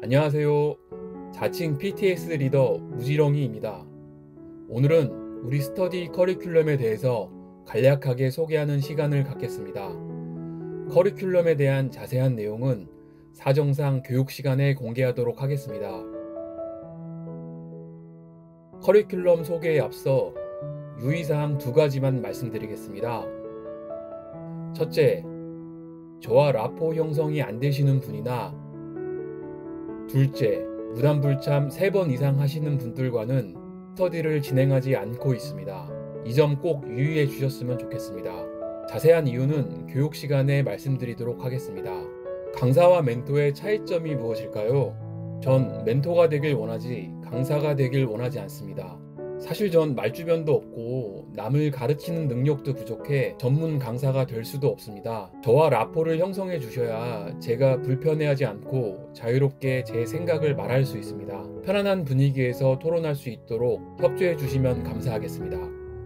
안녕하세요. 자칭 PTS 리더 무지렁이입니다. 오늘은 우리 스터디 커리큘럼에 대해서 간략하게 소개하는 시간을 갖겠습니다. 커리큘럼에 대한 자세한 내용은 사정상 교육 시간에 공개하도록 하겠습니다. 커리큘럼 소개에 앞서 유의사항 2가지만 말씀드리겠습니다. 첫째, 저와 라포 형성이 안 되시는 분이나 둘째, 무단불참 3번 이상 하시는 분들과는 스터디를 진행하지 않고 있습니다. 이 점 꼭 유의해 주셨으면 좋겠습니다. 자세한 이유는 교육 시간에 말씀드리도록 하겠습니다. 강사와 멘토의 차이점이 무엇일까요? 전 멘토가 되길 원하지 강사가 되길 원하지 않습니다. 사실 전 말주변도 없고 남을 가르치는 능력도 부족해 전문 강사가 될 수도 없습니다. 저와 라포를 형성해 주셔야 제가 불편해하지 않고 자유롭게 제 생각을 말할 수 있습니다. 편안한 분위기에서 토론할 수 있도록 협조해 주시면 감사하겠습니다.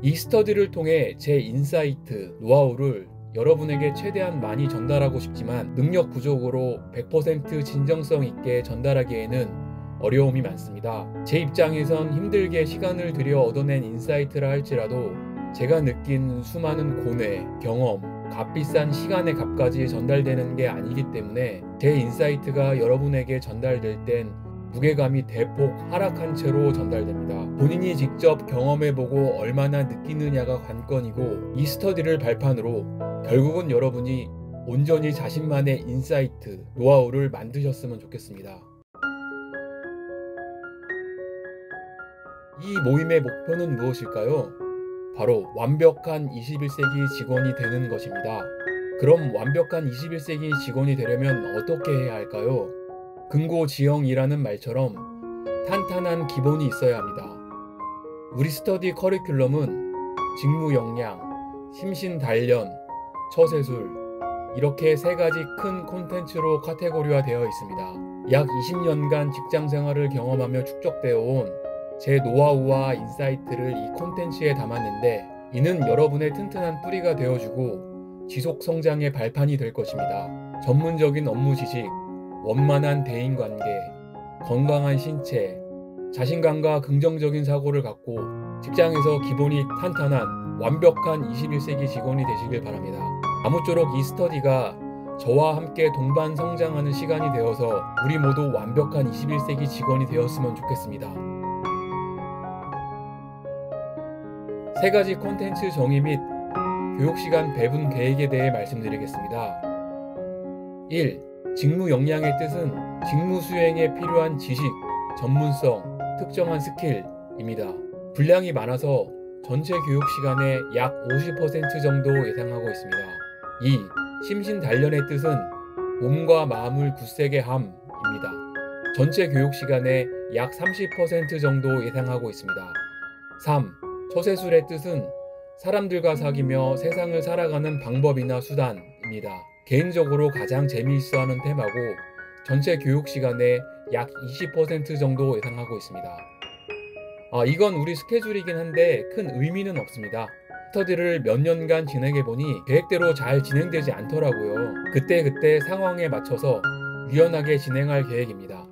이 스터디를 통해 제 인사이트, 노하우를 여러분에게 최대한 많이 전달하고 싶지만 능력 부족으로 100% 진정성 있게 전달하기에는 어려움이 많습니다. 제 입장에선 힘들게 시간을 들여 얻어낸 인사이트라 할지라도 제가 느낀 수많은 고뇌, 경험, 값비싼 시간의 값까지 전달되는 게 아니기 때문에 제 인사이트가 여러분에게 전달될 땐 무게감이 대폭 하락한 채로 전달됩니다. 본인이 직접 경험해보고 얼마나 느끼느냐가 관건이고 이 스터디를 발판으로 결국은 여러분이 온전히 자신만의 인사이트, 노하우를 만드셨으면 좋겠습니다. 이 모임의 목표는 무엇일까요? 바로 완벽한 21세기 직원이 되는 것입니다. 그럼 완벽한 21세기 직원이 되려면 어떻게 해야 할까요? 근고지형이라는 말처럼 탄탄한 기본이 있어야 합니다. 우리 스터디 커리큘럼은 직무 역량, 심신 단련, 처세술 이렇게 3가지 큰 콘텐츠로 카테고리화 되어 있습니다. 약 20년간 직장 생활을 경험하며 축적되어 온 제 노하우와 인사이트를 이 콘텐츠에 담았는데 이는 여러분의 튼튼한 뿌리가 되어주고 지속 성장의 발판이 될 것입니다. 전문적인 업무 지식, 원만한 대인관계, 건강한 신체, 자신감과 긍정적인 사고를 갖고 직장에서 기본이 탄탄한 완벽한 21세기 직원이 되시길 바랍니다. 아무쪼록 이 스터디가 저와 함께 동반 성장하는 시간이 되어서 우리 모두 완벽한 21세기 직원이 되었으면 좋겠습니다. 3가지 콘텐츠 정의 및 교육시간 배분 계획에 대해 말씀드리겠습니다. 1. 직무 역량의 뜻은 직무 수행에 필요한 지식, 전문성, 특정한 스킬입니다. 분량이 많아서 전체 교육시간의 약 50% 정도 예상하고 있습니다. 2. 심신 단련의 뜻은 몸과 마음을 굳세게 함입니다. 전체 교육시간의 약 30% 정도 예상하고 있습니다. 3. 처세술의 뜻은 사람들과 사귀며 세상을 살아가는 방법이나 수단입니다. 개인적으로 가장 재미있어하는 테마고 전체 교육 시간의 약 20% 정도 예상하고 있습니다. 이건 우리 스케줄이긴 한데 큰 의미는 없습니다. 스터디를 몇 년간 진행해보니 계획대로 잘 진행되지 않더라고요. 그때그때 상황에 맞춰서 유연하게 진행할 계획입니다.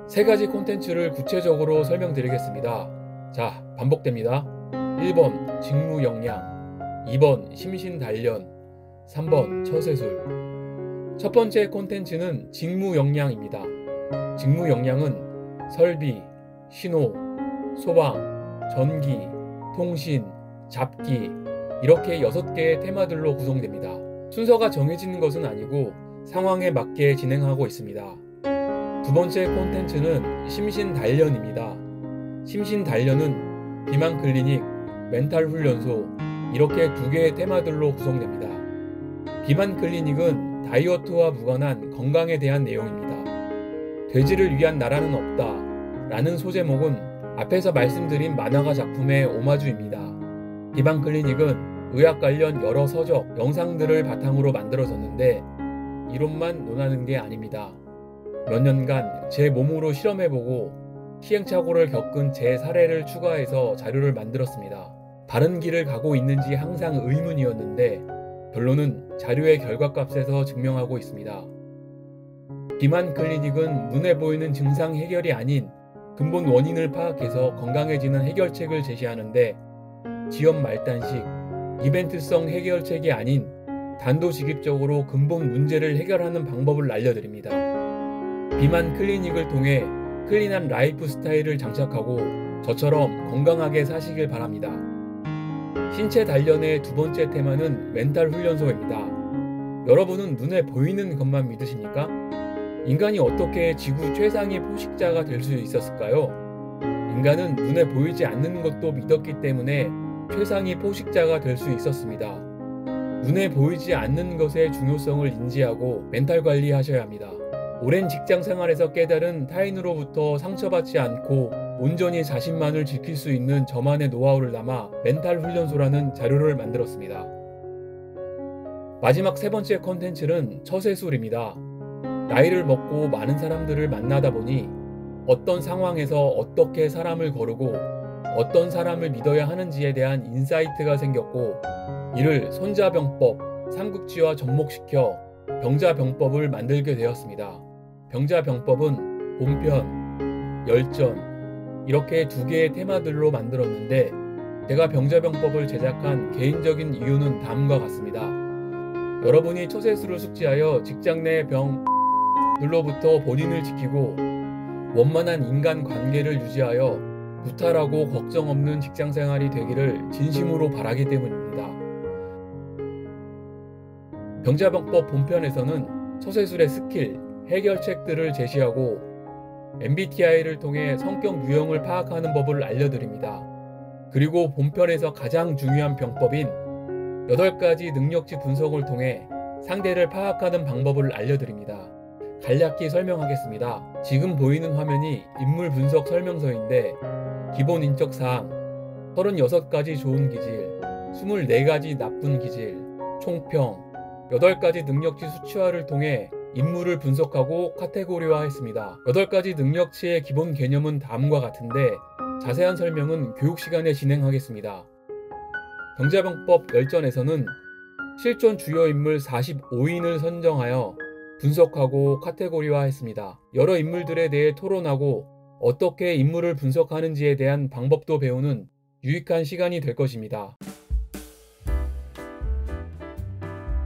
3가지 콘텐츠를 구체적으로 설명드리겠습니다. 자, 반복됩니다. 1번 직무 역량, 2번 심신 단련, 3번 처세술. 첫 번째 콘텐츠는 직무 역량입니다. 직무 역량은 설비, 신호, 소방, 전기, 통신, 잡기 이렇게 6개의 테마들로 구성됩니다. 순서가 정해지는 것은 아니고 상황에 맞게 진행하고 있습니다. 2번째 콘텐츠는 심신 단련입니다. 심신 단련은 비만 클리닉, 멘탈 훈련소 이렇게 2개의 테마들로 구성됩니다. 비만 클리닉은 다이어트와 무관한 건강에 대한 내용입니다. 돼지를 위한 나라는 없다 라는 소제목은 앞에서 말씀드린 만화가 작품의 오마주입니다. 비만 클리닉은 의학 관련 여러 서적, 영상들을 바탕으로 만들어졌는데 이론만 논하는 게 아닙니다. 몇 년간 제 몸으로 실험해보고 시행착오를 겪은 제 사례를 추가해서 자료를 만들었습니다. 바른 길을 가고 있는지 항상 의문이었는데 결론은 자료의 결과값에서 증명하고 있습니다. 비만 클리닉은 눈에 보이는 증상 해결이 아닌 근본 원인을 파악해서 건강해지는 해결책을 제시하는데, 지연 말단식, 이벤트성 해결책이 아닌 단도직입적으로 근본 문제를 해결하는 방법을 알려드립니다. 비만 클리닉을 통해 클린한 라이프 스타일을 장착하고 저처럼 건강하게 사시길 바랍니다. 신체 단련의 두 번째 테마는 멘탈 훈련소입니다. 여러분은 눈에 보이는 것만 믿으십니까? 인간이 어떻게 지구 최상위 포식자가 될 수 있었을까요? 인간은 눈에 보이지 않는 것도 믿었기 때문에 최상위 포식자가 될 수 있었습니다. 눈에 보이지 않는 것의 중요성을 인지하고 멘탈 관리하셔야 합니다. 오랜 직장 생활에서 깨달은 타인으로부터 상처받지 않고 온전히 자신만을 지킬 수 있는 저만의 노하우를 담아 멘탈 훈련소라는 자료를 만들었습니다. 마지막 세 번째 컨텐츠는 처세술입니다. 나이를 먹고 많은 사람들을 만나다 보니 어떤 상황에서 어떻게 사람을 거르고 어떤 사람을 믿어야 하는지에 대한 인사이트가 생겼고, 이를 손자병법, 삼국지와 접목시켜 병자병법을 만들게 되었습니다. 병자병법은 본편, 열전 이렇게 두 개의 테마들로 만들었는데, 제가 병자병법을 제작한 개인적인 이유는 다음과 같습니다. 여러분이 처세술을 숙지하여 직장 내 병들로부터 본인을 지키고 원만한 인간관계를 유지하여 무탈하고 걱정 없는 직장생활이 되기를 진심으로 바라기 때문입니다. 병자병법 본편에서는 처세술의 스킬, 해결책들을 제시하고 MBTI를 통해 성격 유형을 파악하는 법을 알려드립니다. 그리고 본편에서 가장 중요한 병법인 8가지 능력치 분석을 통해 상대를 파악하는 방법을 알려드립니다. 간략히 설명하겠습니다. 지금 보이는 화면이 인물 분석 설명서인데, 기본 인적 사항, 36가지 좋은 기질, 24가지 나쁜 기질, 총평, 8가지 능력치 수치화를 통해 인물을 분석하고 카테고리화했습니다. 8가지 능력치의 기본 개념은 다음과 같은데, 자세한 설명은 교육 시간에 진행하겠습니다. 병자병법 열전에서는 실존 주요 인물 45인을 선정하여 분석하고 카테고리화했습니다. 여러 인물들에 대해 토론하고 어떻게 인물을 분석하는지에 대한 방법도 배우는 유익한 시간이 될 것입니다.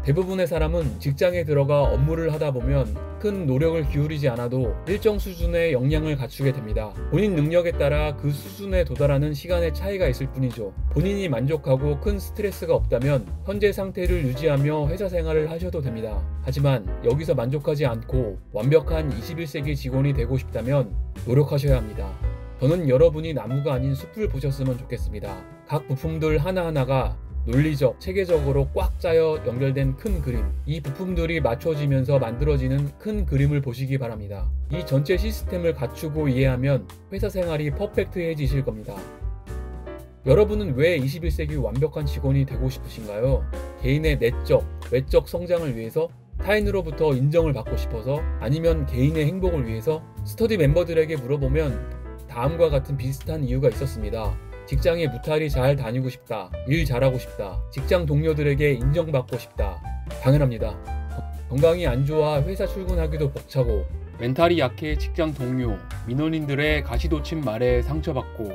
대부분의 사람은 직장에 들어가 업무를 하다 보면 큰 노력을 기울이지 않아도 일정 수준의 역량을 갖추게 됩니다. 본인 능력에 따라 그 수준에 도달하는 시간의 차이가 있을 뿐이죠. 본인이 만족하고 큰 스트레스가 없다면 현재 상태를 유지하며 회사 생활을 하셔도 됩니다. 하지만 여기서 만족하지 않고 완벽한 21세기 직원이 되고 싶다면 노력하셔야 합니다. 저는 여러분이 나무가 아닌 숲을 보셨으면 좋겠습니다. 각 부품들 하나하나가 논리적, 체계적으로 꽉 짜여 연결된 큰 그림, 이 부품들이 맞춰지면서 만들어지는 큰 그림을 보시기 바랍니다. 이 전체 시스템을 갖추고 이해하면 회사 생활이 퍼펙트해지실 겁니다. 여러분은 왜 21세기 완벽한 직원이 되고 싶으신가요? 개인의 내적, 외적 성장을 위해서? 타인으로부터 인정을 받고 싶어서? 아니면 개인의 행복을 위해서? 스터디 멤버들에게 물어보면 다음과 같은 비슷한 이유가 있었습니다. 직장에 무탈히 잘 다니고 싶다. 일 잘하고 싶다. 직장 동료들에게 인정받고 싶다. 당연합니다. 건강이 안 좋아 회사 출근하기도 벅차고, 멘탈이 약해 직장 동료, 민원인들의 가시돋친 말에 상처받고,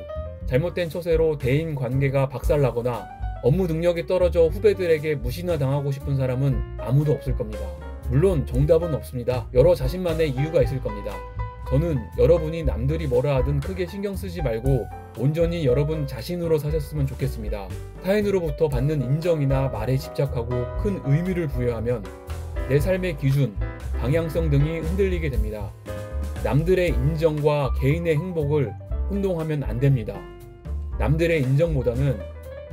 잘못된 처세로 대인 관계가 박살나거나 업무 능력이 떨어져 후배들에게 무시나 당하고 싶은 사람은 아무도 없을 겁니다. 물론 정답은 없습니다. 여러 자신만의 이유가 있을 겁니다. 저는 여러분이 남들이 뭐라 하든 크게 신경 쓰지 말고 온전히 여러분 자신으로 사셨으면 좋겠습니다. 타인으로부터 받는 인정이나 말에 집착하고 큰 의미를 부여하면 내 삶의 기준, 방향성 등이 흔들리게 됩니다. 남들의 인정과 개인의 행복을 혼동하면 안 됩니다. 남들의 인정보다는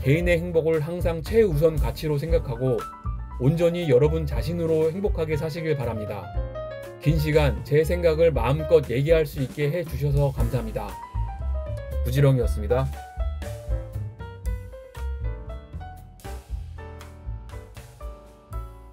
개인의 행복을 항상 최우선 가치로 생각하고 온전히 여러분 자신으로 행복하게 사시길 바랍니다. 긴 시간 제 생각을 마음껏 얘기할 수 있게 해주셔서 감사합니다. 부지런이었습니다.